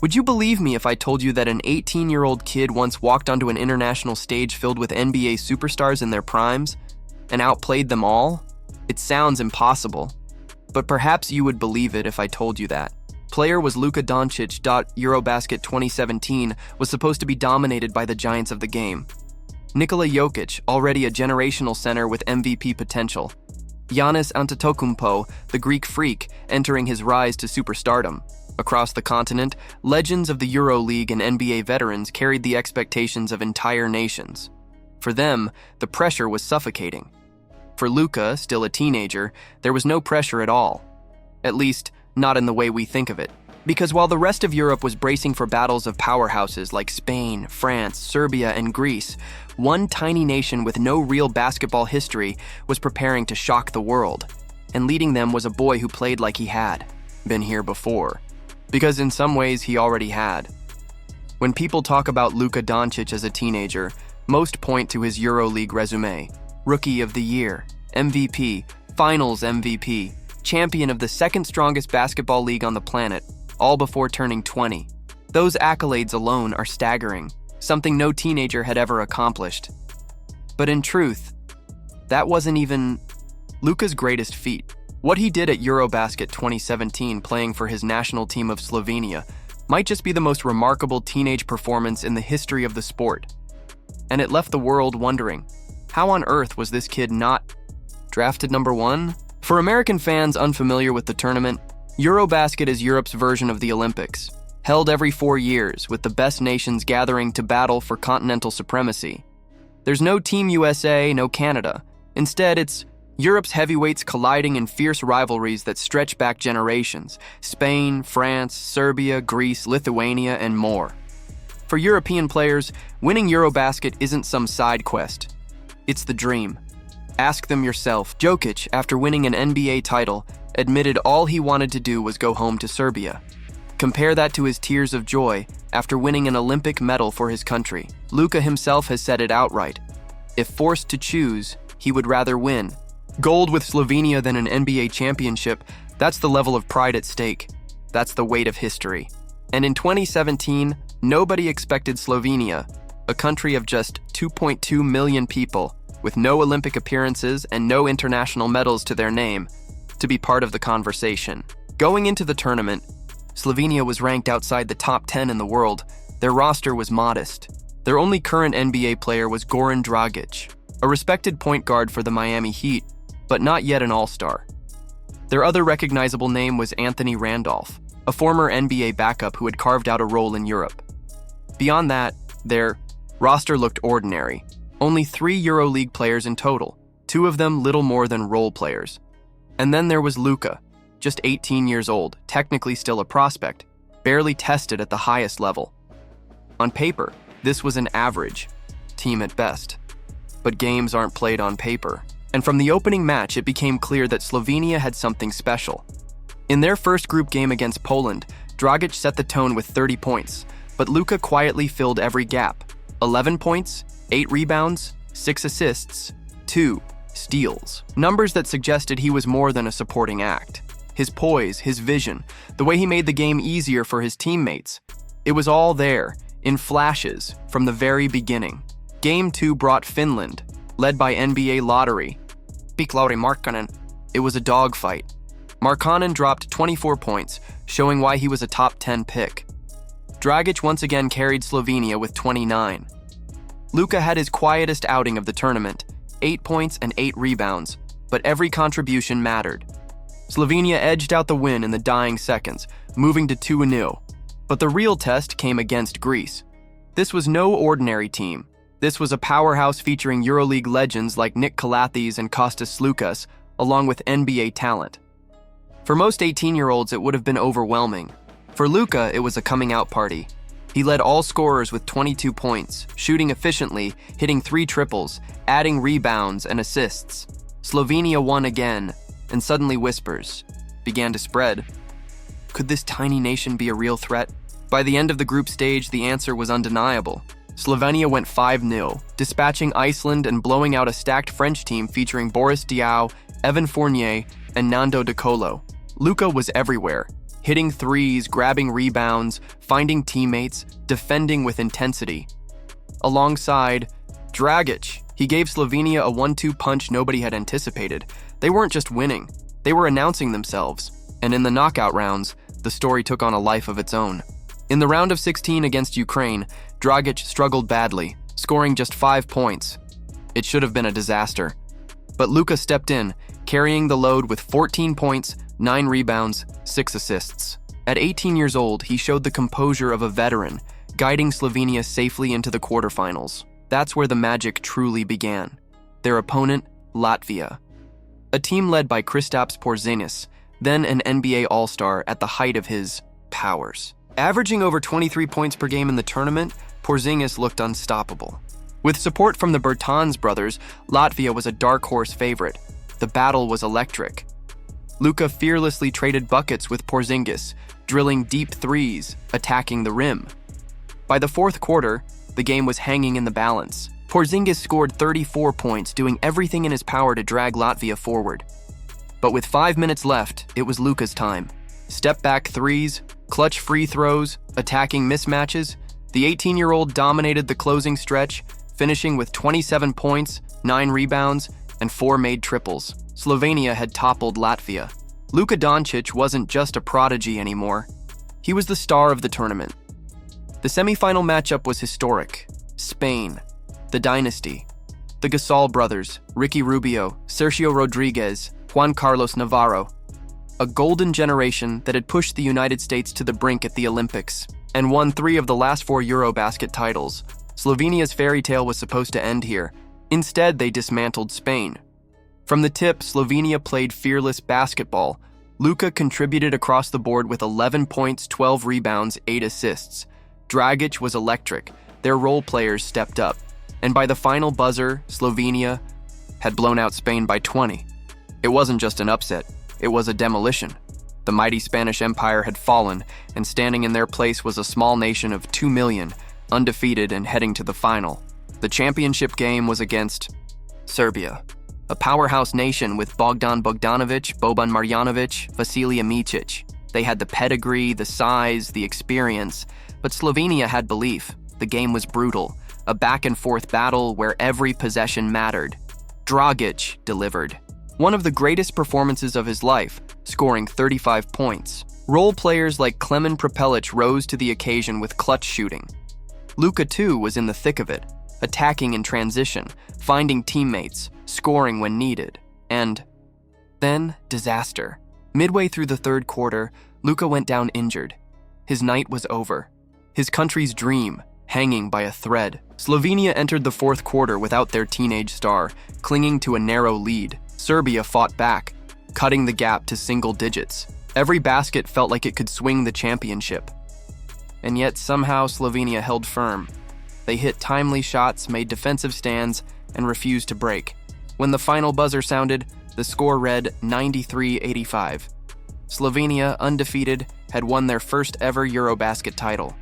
Would you believe me if I told you that an 18-year-old kid once walked onto an international stage filled with NBA superstars in their primes and outplayed them all? It sounds impossible, but perhaps you would believe it if I told you that. Player was Luka Doncic. EuroBasket 2017 was supposed to be dominated by the giants of the game. Nikola Jokić, already a generational center with MVP potential. Giannis Antetokounmpo, the Greek freak, entering his rise to superstardom. Across the continent, legends of the EuroLeague and NBA veterans carried the expectations of entire nations. For them, the pressure was suffocating. For Luka, still a teenager, there was no pressure at all. At least, not in the way we think of it. Because while the rest of Europe was bracing for battles of powerhouses like Spain, France, Serbia, and Greece, one tiny nation with no real basketball history was preparing to shock the world. And leading them was a boy who played like he had been here before. Because in some ways, he already had. When people talk about Luka Doncic as a teenager, most point to his EuroLeague resume. Rookie of the Year, MVP, Finals MVP, champion of the second strongest basketball league on the planet, all before turning 20. Those accolades alone are staggering, something no teenager had ever accomplished. But in truth, that wasn't even Luka's greatest feat. What he did at EuroBasket 2017 playing for his national team of Slovenia might just be the most remarkable teenage performance in the history of the sport. And it left the world wondering, how on earth was this kid not drafted number 1? For American fans unfamiliar with the tournament, EuroBasket is Europe's version of the Olympics, held every 4 years with the best nations gathering to battle for continental supremacy. There's no Team USA, no Canada. Instead, it's Europe's heavyweights colliding in fierce rivalries that stretch back generations: Spain, France, Serbia, Greece, Lithuania, and more. For European players, winning EuroBasket isn't some side quest. It's the dream. Ask them yourself. Jokić, after winning an NBA title, admitted all he wanted to do was go home to Serbia. Compare that to his tears of joy after winning an Olympic medal for his country. Luka himself has said it outright. If forced to choose, he would rather win gold with Slovenia than an NBA championship. That's the level of pride at stake. That's the weight of history. And in 2017, nobody expected Slovenia, a country of just 2.2 million people, with no Olympic appearances and no international medals to their name, to be part of the conversation. Going into the tournament, Slovenia was ranked outside the top 10 in the world. Their roster was modest. Their only current NBA player was Goran Dragic, a respected point guard for the Miami Heat, but not yet an all-star. Their other recognizable name was Anthony Randolph, a former NBA backup who had carved out a role in Europe. Beyond that, their roster looked ordinary. Only 3 EuroLeague players in total, 2 of them little more than role players. And then there was Luka, just 18 years old, technically still a prospect, barely tested at the highest level. On paper, this was an average team at best. But games aren't played on paper. And from the opening match, it became clear that Slovenia had something special. In their first group game against Poland, Dragic set the tone with 30 points, but Luka quietly filled every gap. 11 points, 8 rebounds, 6 assists, 2 steals. Numbers that suggested he was more than a supporting act. His poise, his vision, the way he made the game easier for his teammates. It was all there, in flashes, from the very beginning. Game 2 brought Finland, led by NBA lottery Lauri Markkanen. It was a dogfight. Markkanen dropped 24 points, showing why he was a top 10 pick. Dragic once again carried Slovenia with 29. Luka had his quietest outing of the tournament, 8 points and 8 rebounds, but every contribution mattered. Slovenia edged out the win in the dying seconds, moving to 2-0. But the real test came against Greece. This was no ordinary team. This was a powerhouse featuring EuroLeague legends like Nick Kalathis and Kostas Sloukas, along with NBA talent. For most 18-year-olds, it would have been overwhelming. For Luka, it was a coming-out party. He led all scorers with 22 points, shooting efficiently, hitting 3 triples, adding rebounds and assists. Slovenia won again, and suddenly whispers began to spread. Could this tiny nation be a real threat? By the end of the group stage, the answer was undeniable. Slovenia went 5-0, dispatching Iceland and blowing out a stacked French team featuring Boris Diaw, Evan Fournier, and Nando De Colo. Luka was everywhere. hitting threes, grabbing rebounds, finding teammates, defending with intensity. Alongside Dragic, he gave Slovenia a 1-2 punch nobody had anticipated. They weren't just winning, they were announcing themselves. And in the knockout rounds, the story took on a life of its own. In the round of 16 against Ukraine, Dragic struggled badly, scoring just 5 points. It should have been a disaster. But Luka stepped in, carrying the load with 14 points, 9 rebounds, 6 assists. At 18 years old, he showed the composure of a veteran, guiding Slovenia safely into the quarterfinals. That's where the magic truly began. Their opponent, Latvia. A team led by Kristaps Porzingis, then an NBA All-Star at the height of his powers. Averaging over 23 points per game in the tournament, Porzingis looked unstoppable. With support from the Bertans brothers, Latvia was a dark horse favorite. The battle was electric. Luka fearlessly traded buckets with Porzingis, drilling deep threes, attacking the rim. By the fourth quarter, the game was hanging in the balance. Porzingis scored 34 points, doing everything in his power to drag Latvia forward. But with 5 minutes left, it was Luka's time. Step-back threes, clutch free throws, attacking mismatches. The 18-year-old dominated the closing stretch, finishing with 27 points, 9 rebounds, and 4 made triples. Slovenia had toppled Latvia. Luka Doncic wasn't just a prodigy anymore. He was the star of the tournament. The semifinal matchup was historic. Spain, the dynasty, the Gasol brothers, Ricky Rubio, Sergio Rodriguez, Juan Carlos Navarro. A golden generation that had pushed the United States to the brink at the Olympics and won 3 of the last 4 EuroBasket titles. Slovenia's fairy tale was supposed to end here. Instead, they dismantled Spain. From the tip, Slovenia played fearless basketball. Luka contributed across the board with 11 points, 12 rebounds, 8 assists. Dragic was electric. Their role players stepped up. And by the final buzzer, Slovenia had blown out Spain by 20. It wasn't just an upset, it was a demolition. The mighty Spanish Empire had fallen, and standing in their place was a small nation of 2 million, undefeated and heading to the final. The championship game was against Serbia, a powerhouse nation with Bogdan Bogdanovic, Boban Marjanovic, Vasilija Micic. They had the pedigree, the size, the experience, but Slovenia had belief. The game was brutal, a back-and-forth battle where every possession mattered. Dragic delivered. One of the greatest performances of his life, scoring 35 points. Role players like Klemen Prepelic rose to the occasion with clutch shooting. Luka, too, was in the thick of it, attacking in transition, finding teammates, scoring when needed. And then, disaster. Midway through the third quarter, Luka went down injured. His night was over. His country's dream, hanging by a thread. Slovenia entered the fourth quarter without their teenage star, clinging to a narrow lead. Serbia fought back, cutting the gap to single digits. Every basket felt like it could swing the championship. And yet somehow Slovenia held firm. They hit timely shots, made defensive stands, and refused to break. When the final buzzer sounded, the score read 93-85. Slovenia, undefeated, had won their first ever EuroBasket title.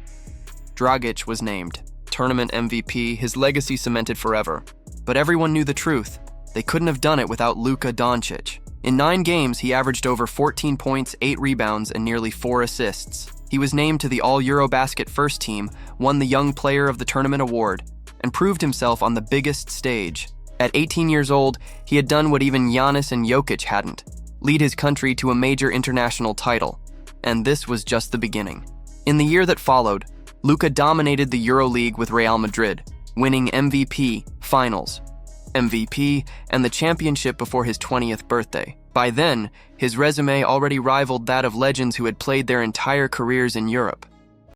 Dragic was named tournament MVP, his legacy cemented forever. But everyone knew the truth. They couldn't have done it without Luka Doncic. In 9 games, he averaged over 14 points, 8 rebounds, and nearly 4 assists. He was named to the All-EuroBasket first team, won the Young Player of the Tournament award, and proved himself on the biggest stage. At 18 years old, he had done what even Giannis and Jokić hadn't, lead his country to a major international title. And this was just the beginning. In the year that followed, Luka dominated the EuroLeague with Real Madrid, winning MVP, Finals, MVP, and the championship before his 20th birthday. By then, his resume already rivaled that of legends who had played their entire careers in Europe.